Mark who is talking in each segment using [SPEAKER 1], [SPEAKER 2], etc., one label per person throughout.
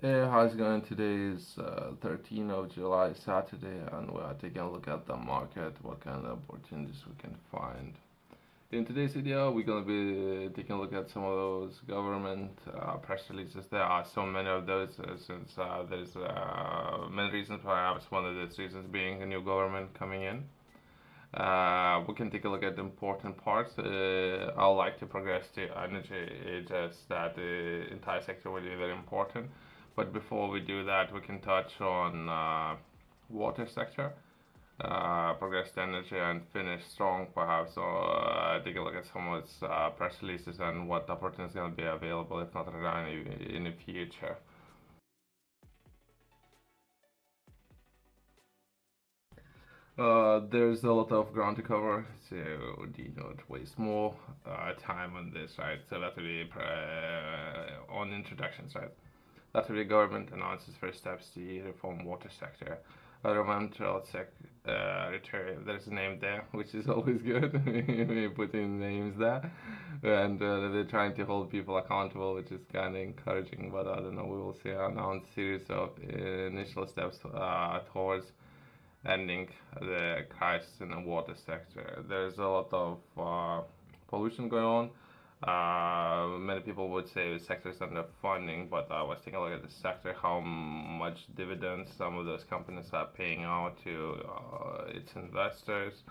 [SPEAKER 1] Hey, how's it going? Today is 13th of July, Saturday, and we are taking a look at the market, what kind of opportunities we can find. In today's video, we're going to be taking a look at some of those government press releases. There are so many of those since there's many reasons, perhaps one of those reasons being a new government coming in. We can take a look at the important parts. I would like to progress to energy. It's just that the entire sector will be very important. But before we do that, we can touch on water sector, progress to energy, and finish strong perhaps. So take a look at some of its press releases and what opportunities going to be available, if not around in the future. There's a lot of ground to cover, so do not waste more time on this, right? So that will be on introductions, right? That will be government announces first steps to reform water sector. Environmental secretary, there's a name there, which is always good. We put in names there, and they're trying to hold people accountable, which is kind of encouraging. But I don't know. We will see. Announce series of initial steps towards ending the crisis in the water sector. There's a lot of pollution going on. Many people would say the sector is under funding, but I was taking a look at the sector, how much dividends some of those companies are paying out to its investors.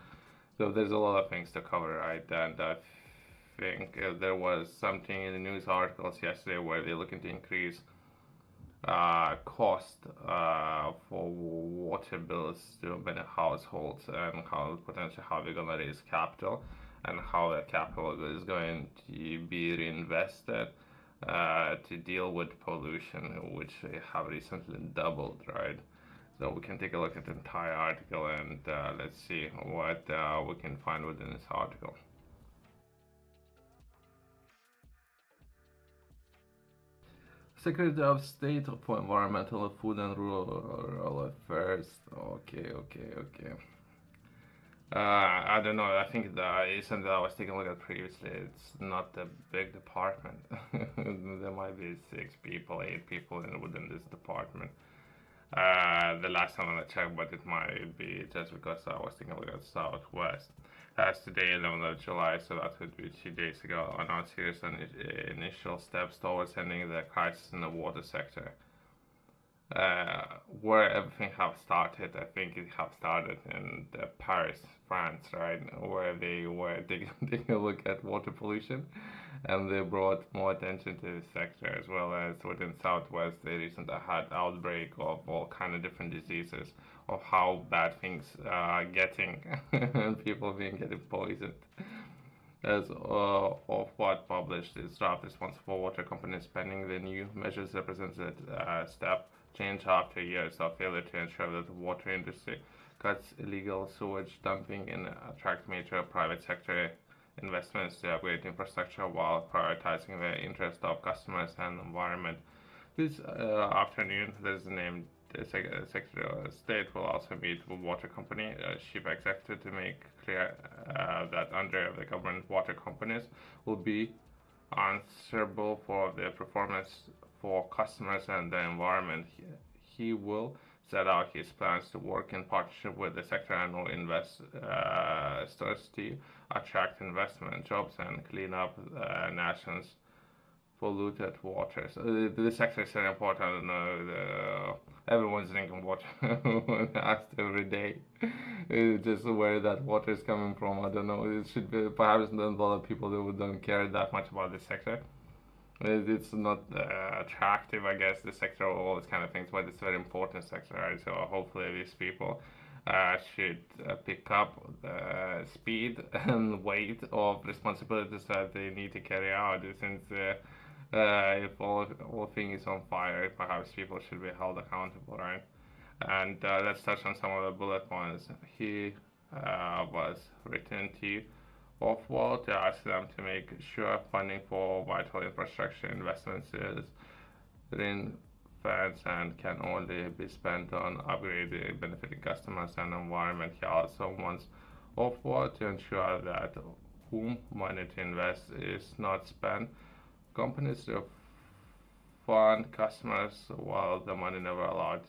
[SPEAKER 1] So there's a lot of things to cover, right? And I think there was something in the news articles yesterday where they're looking to increase cost for water bills to many households, and how potentially how they're gonna raise capital and how that capital is going to be reinvested to deal with pollution, which have recently doubled, right? So we can take a look at the entire article and let's see what we can find within this article. Secretary of State for Environmental, Food and Rural Affairs. Okay, okay, okay. I don't know. I think the isn't that I was taking a look at previously. It's not a big department. There might be 6 people, 8 people within this department. The last time I checked, but it might be just because I was taking a look at Southwest. As today, 11th of July, so that would be 2 days ago, announced serious initial steps towards ending the crisis in the water sector. Where everything have started, I think it have started in Paris, France, right, where they were taking a look at water pollution, and they brought more attention to the sector, as well as within Southwest. They recently had outbreak of all kind of different diseases, of how bad things are getting, and people being getting poisoned. As of what published its draft response for water companies spending, the new measures represents a step change after years of failure to ensure that the water industry cuts illegal sewage dumping and attract major private sector investments to upgrade infrastructure while prioritizing the interest of customers and environment. This afternoon, there's named Secretary of State will also meet with water company chief executive to make clear that under the government, water companies will be answerable for their performance for customers and the environment. He will set out his plans to work in partnership with the sector and will invest to attract investment, jobs, and clean up nation's polluted waters. The sector is very important. I don't know. Everyone's drinking water asked every day. Just where that water is coming from. I don't know. It should be perhaps not a lot of people who don't care that much about this sector. It's not attractive, I guess, the sector, all these kind of things, but it's a very important sector, right? So hopefully these people should pick up the speed and weight of responsibilities that they need to carry out, since if all things is on fire, perhaps people should be held accountable, right? And let's touch on some of the bullet points. He was written to Offwall to ask them to make sure funding for vital infrastructure investments is ring fence and can only be spent on upgrading benefiting customers and environment. He also wants Offwall to ensure that whom money to invest is not spent companies fund customers while the money never allowed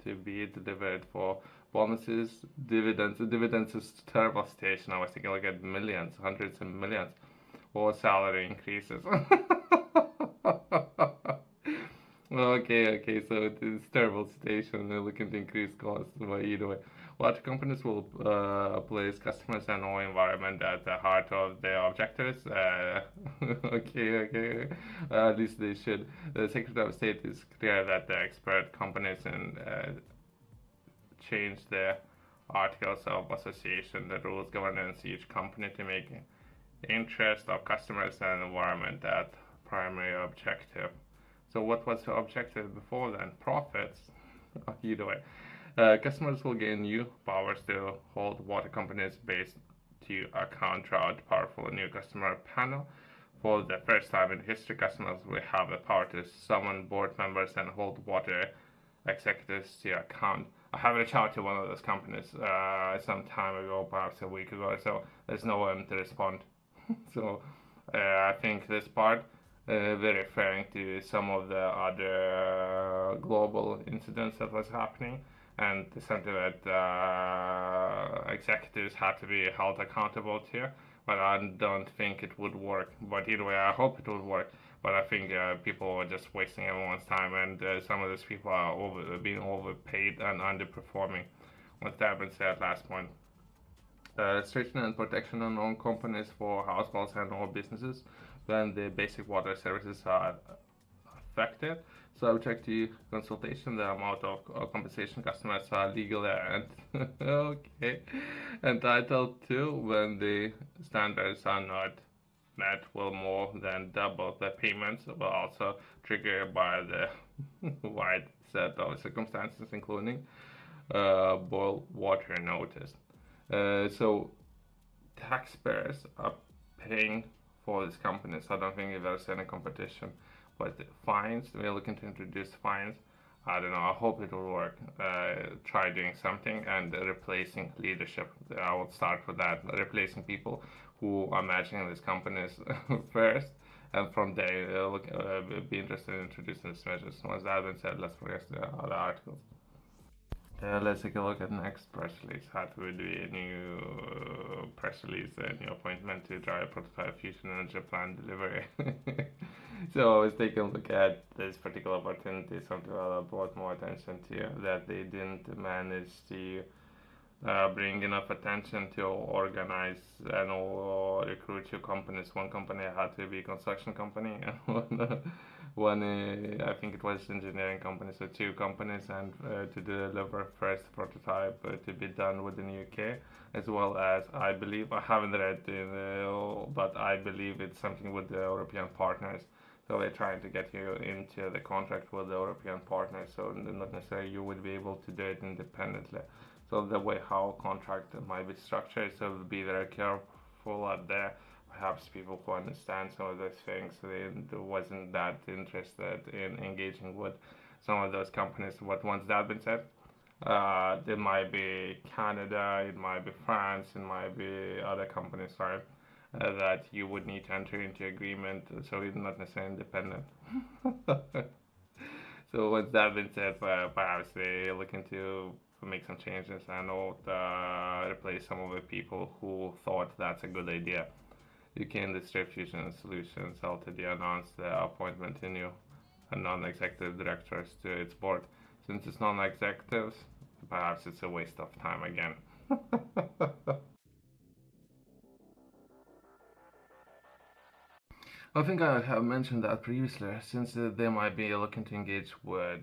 [SPEAKER 1] to be delivered for bonuses, dividends. Dividends is terrible station. I was thinking like at millions, hundreds of millions, or salary increases. Okay, so it's terrible situation. They're looking to increase costs, but either way. Large companies will place customers and all environment at the heart of their objectives. Okay. At least they should. The Secretary of State is clear that the expert companies and change the articles of association, the rules governance each company to make interest of customers and environment that primary objective. So what was the objective before then? Profits. Either way. Customers will gain new powers to hold water companies based to account throughout powerful new customer panel. For the first time in history, customers will have the power to summon board members and hold water executives to account. I have reached out to one of those companies some time ago, perhaps a week ago or so. There's no one to respond. So I think this part we're referring to some of the other global incidents that was happening, and something that executives have to be held accountable to. But I don't think it would work. But either way, I hope it would work. But I think people are just wasting everyone's time, and some of these people are being overpaid and underperforming. With that being said, last point. Restriction and protection on own companies for households and all businesses when the basic water services are affected. Subject to consultation, the amount of compensation customers are legally and okay entitled to when the standards are not met will more than double the payments, will also triggered by the wide set of circumstances, including boil water notice. So taxpayers are paying for these companies. I don't think there's any competition. But fines, we're looking to introduce fines. I don't know. I hope it will work. Try doing something and replacing leadership. I will start with that. Replacing people who are managing these companies first, and from there, be interested in introducing these measures. Once that has been said, let's progress to the other articles. Let's take a look at next press release. How do we do a new press release, a new appointment to drive prototype fusion energy plant delivery? So I was taking a look at this particular opportunity, something that I brought more attention to, that they didn't manage to bring enough attention to organize and recruit two companies. One company had to be a construction company, and one I think it was engineering company. So two companies, and to deliver first prototype to be done within the UK, as well as I believe I haven't read but I believe it's something with the European partners. So they're trying to get you into the contract with the European partners, so not necessarily you would be able to do it independently. So the way how contract might be structured, so be very careful out there. Perhaps people who understand some of those things, they wasn't that interested in engaging with some of those companies. But once that been said, there might be Canada, it might be France, it might be other companies, sorry, that you would need to enter into agreement, so it's not necessarily independent. So once that been said, perhaps they're looking to make some changes and replace some of the people who thought that's a good idea. UK Industry Fusion Solutions Ltd announced the appointment of new non-executive directors to its board. Since it's non-executives, perhaps it's a waste of time again. I think I have mentioned that previously, since they might be looking to engage with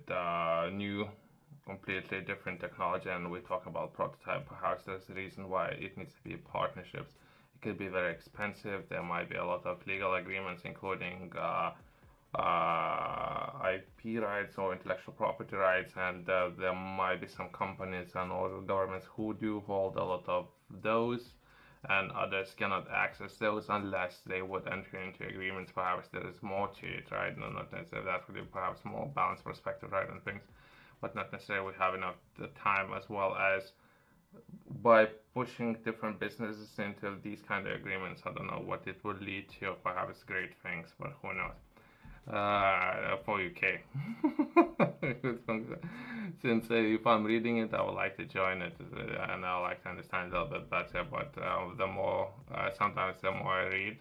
[SPEAKER 1] new, completely different technology, and we talk about prototype, perhaps there's a reason why it needs to be partnerships. It could be very expensive, there might be a lot of legal agreements, including IP rights or intellectual property rights, and there might be some companies and or governments who do hold a lot of those, and others cannot access those unless they would enter into agreements. Perhaps there is more to it, right? No, not necessarily that would be perhaps more balanced perspective, right, on things, but not necessarily we have enough time, as well as by pushing different businesses into these kind of agreements. I don't know what it would lead to. Perhaps great things, but who knows. for UK. Since if I'm reading it, I would like to join it, and I would like to understand a little bit better. But the more, sometimes the more I read,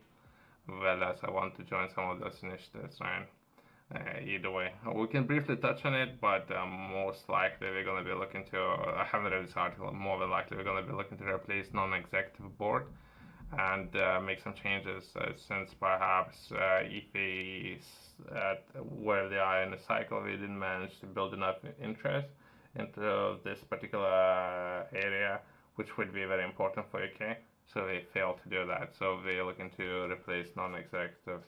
[SPEAKER 1] the less I want to join some of those initiatives, right? Either way, we can briefly touch on it, but most likely we're going to be looking to, I haven't read this article, more than likely we're going to be looking to replace non-executive board and make some changes, since perhaps if they, at where they are in the cycle, we didn't manage to build enough interest into this particular area, which would be very important for UK. So they failed to do that. So they're looking to replace non-executives.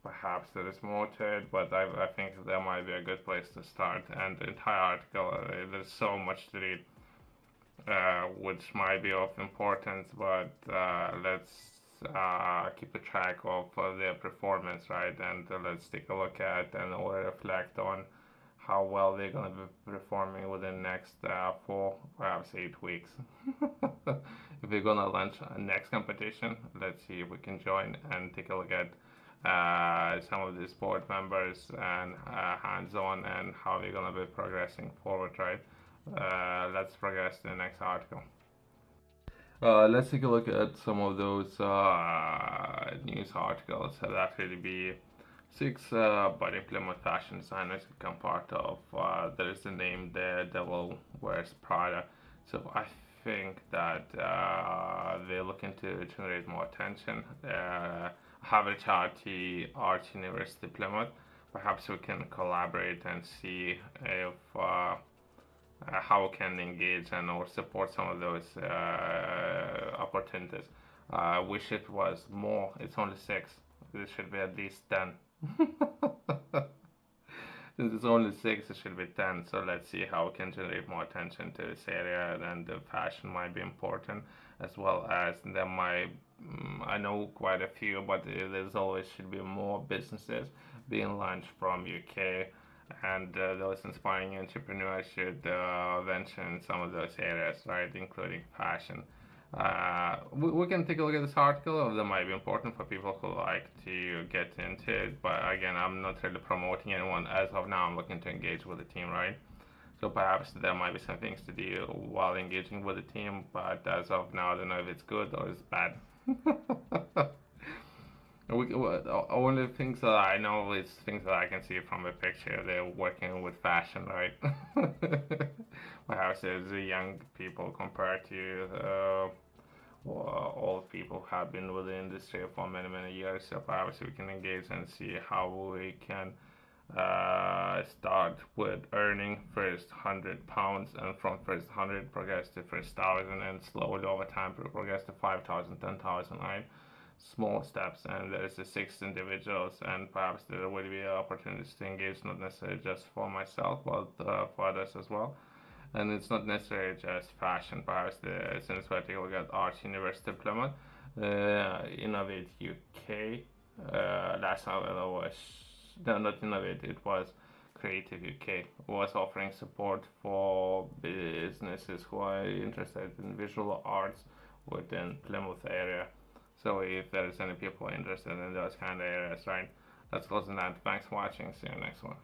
[SPEAKER 1] Perhaps there is more to it, but I think that might be a good place to start. And the entire article, there's so much to read, which might be of importance, but let's keep a track of their performance, right? And let's take a look at and reflect on how well they're going to be performing within the next 4, perhaps 8 weeks. If we're going to launch a next competition, let's see if we can join and take a look at some of these board members and hands-on and how they're going to be progressing forward, right? Let's progress to the next article. Let's take a look at some of those news articles that really be 6 budding Plymouth fashion designers become part of. There's the name The Devil Wears Prada. So I think that they're looking to generate more attention. Harvard Charity Arts University Plymouth. Perhaps we can collaborate and see if how we can engage and or support some of those opportunities. I wish it was more. It's only 6. There should be at least 10. Since it's only 6, it should be 10. So let's see how we can generate more attention to this area. And the fashion might be important, as well as there might, I know quite a few, but there's always should be more businesses being launched from UK, and those inspiring entrepreneurs should venture in some of those areas, right, including fashion. We can take a look at this article. That might be important for people who like to get into it. But again, I'm not really promoting anyone as of now. I'm looking to engage with the team, right? So perhaps there might be some things to do while engaging with the team. But as of now, I don't know if it's good or it's bad. Only things that I know is things that I can see from the picture. They're working with fashion, right? Perhaps there's young people compared to old people who have been with the industry for many, many years. So perhaps we can engage and see how we can start with earning first £100, and from first 100 progress to first 1,000, and slowly over time progress to 5,000, 10,000, right? Small steps, and there's the 6 individuals, and perhaps there will be opportunities to engage, not necessarily just for myself, but for others as well. And it's not necessarily just fashion. Perhaps since we're taking a look at Arts University Plymouth, Innovate UK. Last time it was no, not Innovate. It was Creative UK. Was offering support for businesses who are interested in visual arts within Plymouth area. So if there's any people interested in those kind of areas, right? Let's close on that. Thanks for watching. See you next one.